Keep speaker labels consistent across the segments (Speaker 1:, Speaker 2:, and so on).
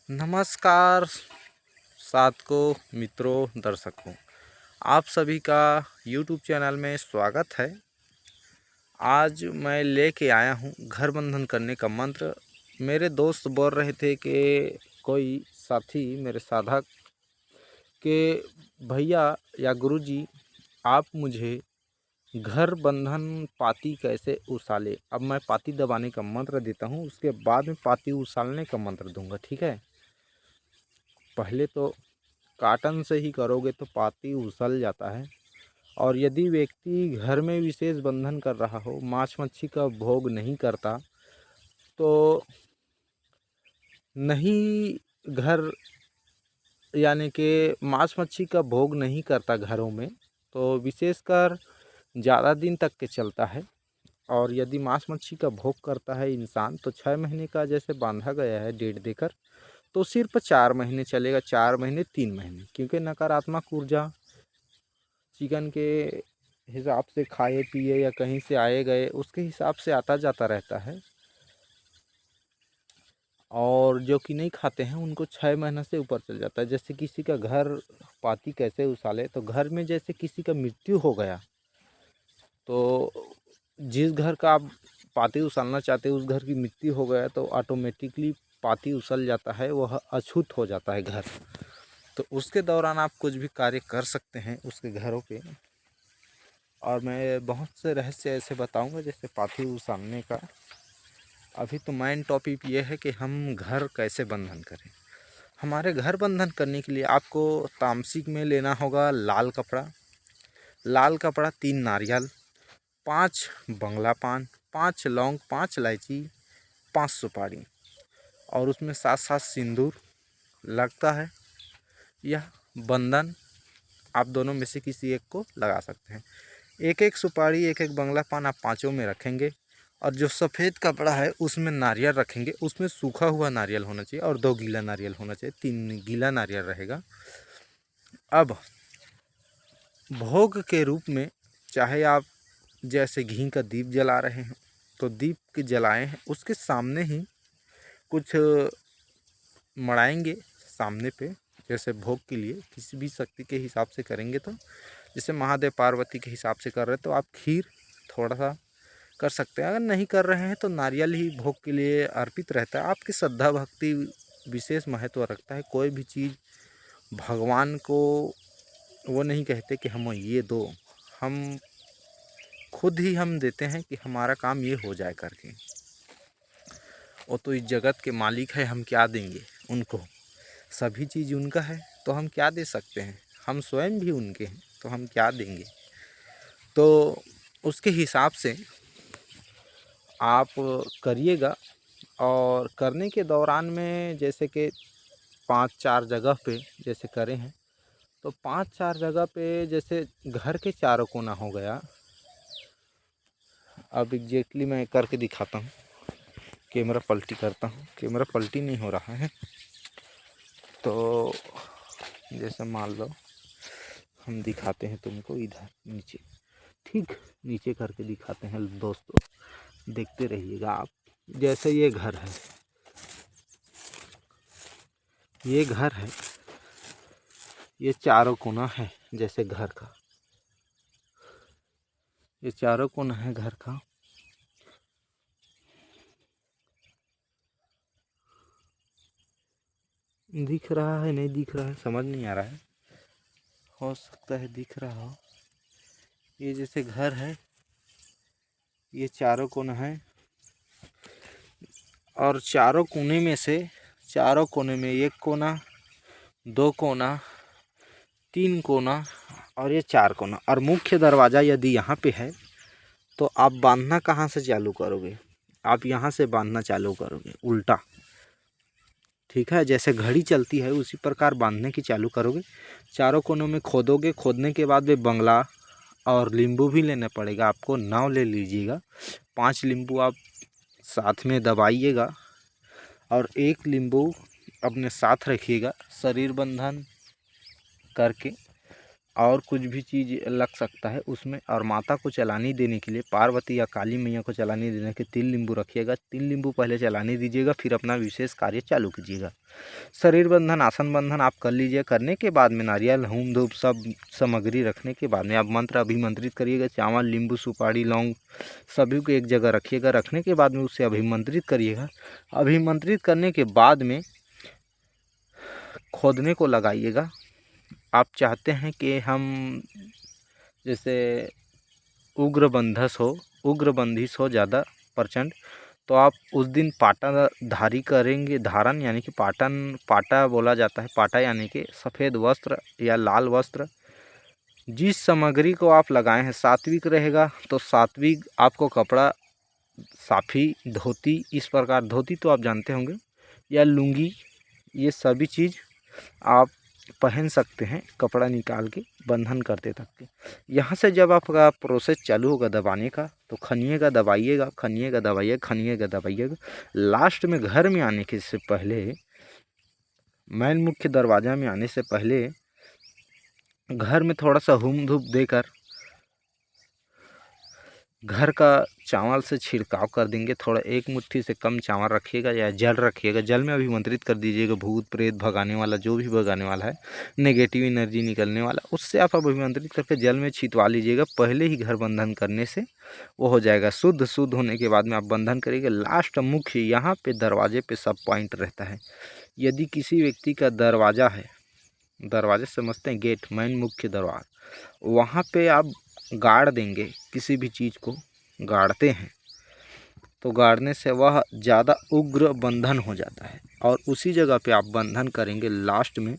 Speaker 1: नमस्कार साथकों, मित्रों, दर्शकों, आप सभी का YouTube चैनल में स्वागत है। आज मैं लेके आया हूँ घर बंधन करने का मंत्र। मेरे दोस्त बोल रहे थे कि कोई साथी मेरे साधक के भैया या गुरुजी आप मुझे घर बंधन पाती कैसे उसाले। अब मैं पाती दबाने का मंत्र देता हूँ, उसके बाद में पाती उसालने का मंत्र दूंगा। ठीक है, पहले तो काटन से ही करोगे तो पाती उसल जाता है। और यदि व्यक्ति घर में विशेष बंधन कर रहा हो, मांस मच्छी का भोग नहीं करता, तो नहीं घर यानी कि मांस मच्छी का भोग नहीं करता घरों में, तो विशेषकर ज़्यादा दिन तक के चलता है। और यदि मांस मच्छी का भोग करता है इंसान, तो 6 महीने का जैसे बांधा गया है डेट देकर, तो सिर्फ 4 महीने चलेगा। 4 महीने 3 महीने, क्योंकि नकारात्मक ऊर्जा चिकन के हिसाब से खाए पिए या कहीं से आए गए उसके हिसाब से आता जाता रहता है। और जो कि नहीं खाते हैं उनको 6 महीने से ऊपर चल जाता है। जैसे किसी का घर पाती कैसे उसाले, तो घर में जैसे किसी का मृत्यु हो गया, तो जिस घर का आप पाती उसालना चाहते हैं उस घर की मृत्यु हो गया, तो ऑटोमेटिकली पाती उसल जाता है, वह अछूत हो जाता है घर। तो उसके दौरान आप कुछ भी कार्य कर सकते हैं उसके घरों पे। और मैं बहुत से रहस्य ऐसे बताऊंगा जैसे पाथी उसालने का। अभी तो मेन टॉपिक ये है कि हम घर कैसे बंधन करें। हमारे घर बंधन करने के लिए आपको तामसिक में लेना होगा लाल कपड़ा। लाल कपड़ा, 3 नारियल, 5 बंगला पान, 5 लौंग, 5 इलायची, 5 सुपारी, और उसमें साथ साथ सिंदूर लगता है। यह बंधन आप दोनों में से किसी एक को लगा सकते हैं। एक एक सुपारी, एक एक बंगला पान आप पाँचों में रखेंगे। और जो सफ़ेद कपड़ा है उसमें नारियल रखेंगे। उसमें सूखा हुआ नारियल होना चाहिए और 2 गीला नारियल होना चाहिए। 3 गीला नारियल रहेगा। अब भोग के रूप में चाहे आप जैसे घी का दीप जला रहे हैं तो दीप के जलाए हैं, उसके सामने ही कुछ मढ़ाएंगे सामने पे। जैसे भोग के लिए किसी भी शक्ति के हिसाब से करेंगे, तो जैसे महादेव पार्वती के हिसाब से कर रहे हैं तो आप खीर थोड़ा सा कर सकते हैं। अगर नहीं कर रहे हैं तो नारियल ही भोग के लिए अर्पित रहता है। आपकी श्रद्धा भक्ति विशेष महत्व रखता है। कोई भी चीज़ भगवान को वो नहीं कहते कि हम ये दो, हम खुद ही हम देते हैं कि हमारा काम ये हो जाए करके। वो तो इस जगत के मालिक है, हम क्या देंगे उनको। सभी चीज़ उनका है तो हम क्या दे सकते हैं। हम स्वयं भी उनके हैं तो हम क्या देंगे। तो उसके हिसाब से आप करिएगा। और करने के दौरान में जैसे कि 5-4 जगह पे जैसे करें हैं, तो 5-4 जगह पे जैसे घर के चारों कोना हो गया। अब एग्जैक्टली मैं करके दिखाता हूँ। कैमरा पलटी करता हूँ, कैमरा पलटी नहीं हो रहा है। तो जैसे मान लो हम दिखाते हैं तुमको इधर नीचे, ठीक नीचे करके दिखाते हैं दोस्तों, देखते रहिएगा आप। जैसे ये घर है, ये घर है, ये चारों कोना है। जैसे घर का ये चारों कोना है घर का। दिख रहा है नहीं दिख रहा है समझ नहीं आ रहा है, हो सकता है दिख रहा हो। ये जैसे घर है, ये चारों कोना है। और चारों कोने में से, चारों कोने में एक कोना, 2 कोना, 3 कोना और ये 4 कोना। और मुख्य दरवाज़ा यदि यहाँ पे है तो आप बांधना कहाँ से चालू करोगे। आप यहाँ से बांधना चालू करोगे उल्टा, ठीक है। जैसे घड़ी चलती है उसी प्रकार बांधने की चालू करोगे। चारों कोनों में खोदोगे। खोदने के बाद में बंगला और नींबू भी लेना पड़ेगा आपको। 9 ले लीजिएगा। 5 नींबू आप साथ में दबाइएगा और 1 नींबू अपने साथ रखिएगा शरीर बंधन करके। और कुछ भी चीज़ लग सकता है उसमें। और माता को चलानी देने के लिए, पार्वती या काली मैया को चलानी देने के 3 नींबू रखिएगा। 3 नींबू पहले चलाने दीजिएगा, फिर अपना विशेष कार्य चालू कीजिएगा। शरीर बंधन, आसन बंधन आप कर लीजिए। करने के बाद में नारियल, होम धूप सब सामग्री रखने के बाद में आप मंत्र अभिमंत्रित करिएगा। चावल, नींबू, सुपारी, लौंग सभी को एक जगह रखिएगा। रखने के बाद में उसे अभिमंत्रित करिएगा। अभिमंत्रित करने के बाद में खोदने को लगाइएगा। आप चाहते हैं कि हम जैसे उग्रबंधिस हो ज़्यादा प्रचंड, तो आप उस दिन पाटा धारी करेंगे। धारण यानी कि पाटा बोला जाता है। पाटा यानी कि सफ़ेद वस्त्र या लाल वस्त्र। जिस सामग्री को आप लगाए हैं सात्विक रहेगा, तो सात्विक आपको कपड़ा, साफी, धोती, इस प्रकार धोती तो आप जानते होंगे, या लुंगी, ये सभी चीज़ आप पहन सकते हैं कपड़ा निकाल के बंधन करते तक के। यहाँ से जब आपका प्रोसेस चालू होगा दबाने का, तो खनिएगा, दबाइएगा, खनिएगा, दबाइएगा, खनिएगा, दबाइएगा। लास्ट में घर में आने के से पहले, मैन मुख्य दरवाज़ा में आने से पहले घर में थोड़ा सा हुम धूप देकर घर का चावल से छिड़काव कर देंगे। थोड़ा 1 मुट्ठी से कम चावल रखिएगा या जल रखिएगा। जल में अभिमंत्रित कर दीजिएगा। भूत प्रेत भगाने वाला, जो भी भगाने वाला है, नेगेटिव एनर्जी निकलने वाला, उससे आप अभिमंत्रित करके जल में छिटवा लीजिएगा। पहले ही घर बंधन करने से वो हो जाएगा शुद्ध होने के बाद में आप बंधन करिएगा। लास्ट मुख्य यहाँ पे दरवाजे पे सब पॉइंट रहता है। यदि किसी व्यक्ति का दरवाज़ा है, दरवाजे समझते हैं गेट, मेन मुख्य दरवाज़ा, वहाँ पे आप गाड़ देंगे। किसी भी चीज़ को गाड़ते हैं तो गाड़ने से वह ज़्यादा उग्र बंधन हो जाता है। और उसी जगह पे आप बंधन करेंगे। लास्ट में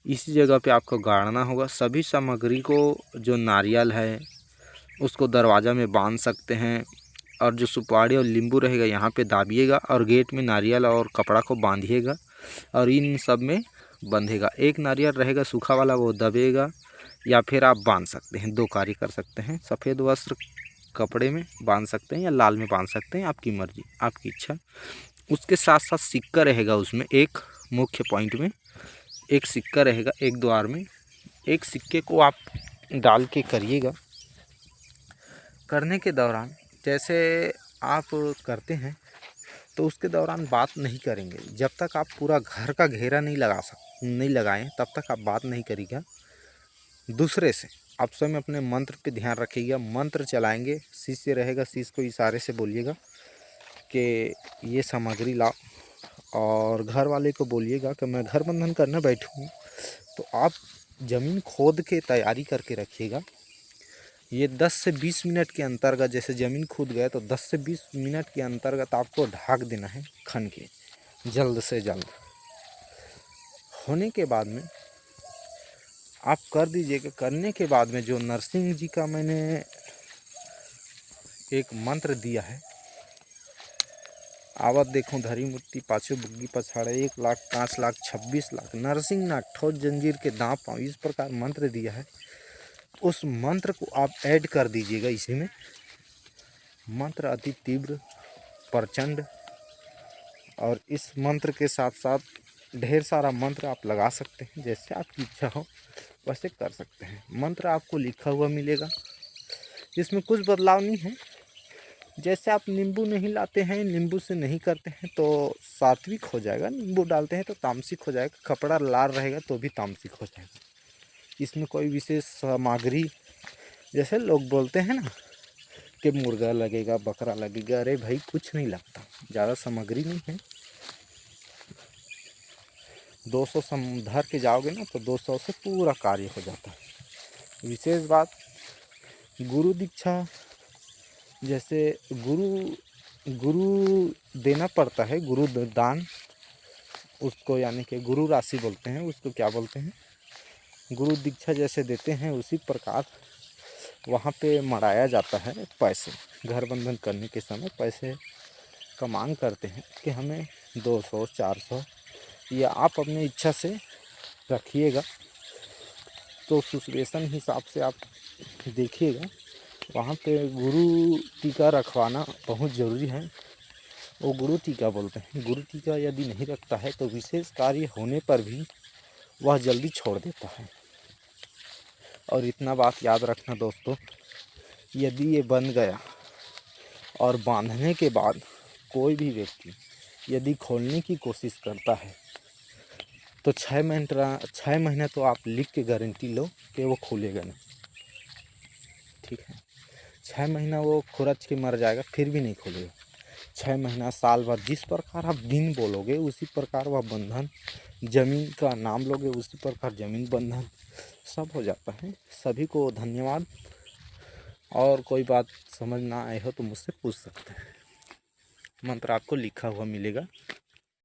Speaker 1: इसी जगह पे आपको गाड़ना होगा। सभी सामग्री को, जो नारियल है उसको दरवाज़ा में बांध सकते हैं, और जो सुपारी और नींबू रहेगा यहाँ पे दाबिएगा, और गेट में नारियल और कपड़ा को बांधिएगा और इन सब में बंधेगा। एक नारियल रहेगा सूखा वाला, वो दबेगा, या फिर आप बांध सकते हैं। 2 कार्य कर सकते हैं। सफ़ेद वस्त्र कपड़े में बांध सकते हैं या लाल में बांध सकते हैं, आपकी मर्जी, आपकी इच्छा। उसके साथ साथ सिक्का रहेगा उसमें। एक मुख्य पॉइंट में एक सिक्का रहेगा, एक द्वार में। एक सिक्के को आप डाल के करिएगा। करने के दौरान जैसे आप करते हैं तो उसके दौरान बात नहीं करेंगे। जब तक आप पूरा घर का घेरा नहीं लगाएं, तब तक आप बात नहीं करिएगा दूसरे से। आप स्वयं अपने मंत्र पे ध्यान रखिएगा। मंत्र चलाएंगे, शिष्य रहेगा, शिष्य को इशारे से बोलिएगा कि ये सामग्री लाओ, और घर वाले को बोलिएगा कि मैं घर बंधन करने बैठूँ। तो आप ज़मीन खोद के तैयारी करके रखिएगा। ये 10 से 20 मिनट के अंतर्गत, जैसे ज़मीन खुद गए तो 10 से 20 मिनट के अंतर्गत आपको ढाक देना है खन के, जल्द से जल्द। होने के बाद में आप कर दीजिएगा। करने के बाद में जो नरसिंह जी का मैंने एक मंत्र दिया है, आवत देखो धरी मुट्ठी पाछू बुग्गी पछाड़े 1 लाख 5 लाख 26 लाख नरसिंह ना ठोस जंजीर के दांव पाँव, इस प्रकार मंत्र दिया है। उस मंत्र को आप ऐड कर दीजिएगा इसी में। मंत्र अति तीव्र, प्रचंड, और इस मंत्र के साथ साथ ढेर सारा मंत्र आप लगा सकते हैं। जैसे आपकी इच्छा हो वैसे कर सकते हैं। मंत्र आपको लिखा हुआ मिलेगा, इसमें कुछ बदलाव नहीं है। जैसे आप नींबू नहीं लाते हैं, नींबू से नहीं करते हैं तो सात्विक हो जाएगा, नींबू डालते हैं तो तामसिक हो जाएगा, कपड़ा लाल रहेगा तो भी तामसिक हो जाएगा। इसमें कोई विशेष सामग्री, जैसे लोग बोलते हैं ना कि मुर्गा लगेगा, बकरा लगेगा, अरे भाई कुछ नहीं लगता, ज़्यादा सामग्री नहीं है। 200 धर के जाओगे ना तो 200 से पूरा कार्य हो जाता है। विशेष बात, गुरु दीक्षा, जैसे गुरु देना पड़ता है, गुरु दान, उसको यानी कि गुरु राशि बोलते हैं, उसको क्या बोलते हैं, गुरु दीक्षा जैसे देते हैं उसी प्रकार वहाँ पे मढ़ाया जाता है पैसे। घर बंधन करने के समय पैसे का मांग करते हैं कि हमें 200 400, या आप अपनी इच्छा से रखिएगा। तो सिचुएशन हिसाब से आप देखिएगा। वहाँ पे गुरु टीका रखवाना बहुत ज़रूरी है। वो गुरु टीका बोलते हैं। गुरु टीका यदि नहीं रखता है तो विशेष कार्य होने पर भी वह जल्दी छोड़ देता है। और इतना बात याद रखना दोस्तों, यदि ये बन गया और बांधने के बाद कोई भी व्यक्ति यदि खोलने की कोशिश करता है तो 6 महीने तो आप लिख के गारंटी लो कि वो खुलेगा नहीं। ठीक है, 6 महीना वो खुरच के मर जाएगा फिर भी नहीं खुलेगा। 6 महीना, साल भर, जिस प्रकार आप दिन बोलोगे उसी प्रकार वह बंधन, जमीन का नाम लोगे उसी प्रकार जमीन बंधन सब हो जाता है। सभी को धन्यवाद। और कोई बात समझ ना आए हो तो मुझसे पूछ सकते हैं, मंत्र आपको लिखा हुआ मिलेगा।